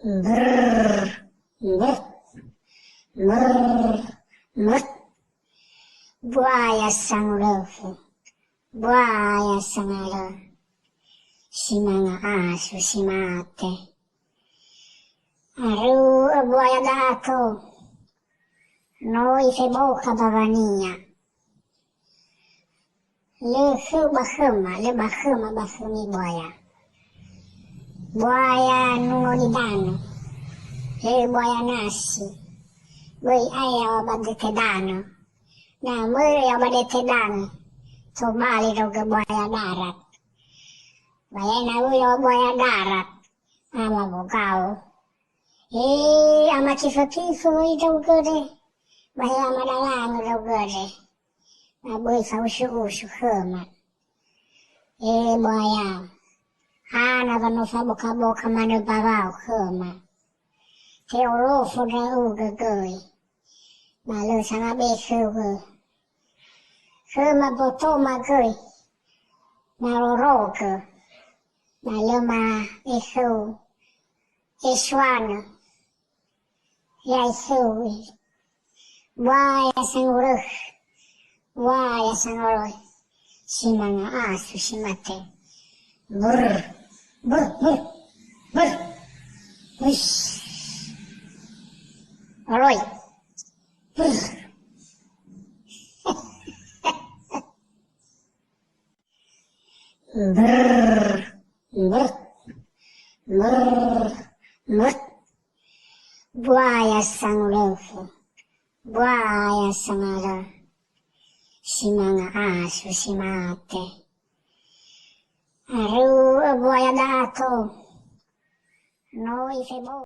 Brrr, brrr, brrr, brrr. Buaya sang ulefu, buaya sang ala, si mga aso si mate. Aru buaya dato, noi fe boca bavania. Le bahema buaya. Buaya nungo di dano, le buaya nasi, gue ayah badete dano. Nah, yang badete dano, so bali ke buaya darat. Buaya darat, ama Wogao. Ama kifo itu gede, buaya ama lawan itu gede. Nah, gue usuk hema. Buaya. Ana vanofa boca mano bavau hema. Te orofo da uga goi. Ma lo sanga besu go. Hema botoma goi. Ma roroga. Ma lo ma esu. Esuana. Ya esu. Buaya sanguruh. Buaya sanguruh. Si mga asu si mate. Brr, brr, brr, brr, wish, oroy, brr, brr, brr, brr, brr. Buaya sang ulefu, buaya sang ala, si mga aso si mate. Aru buaya dato, noi fe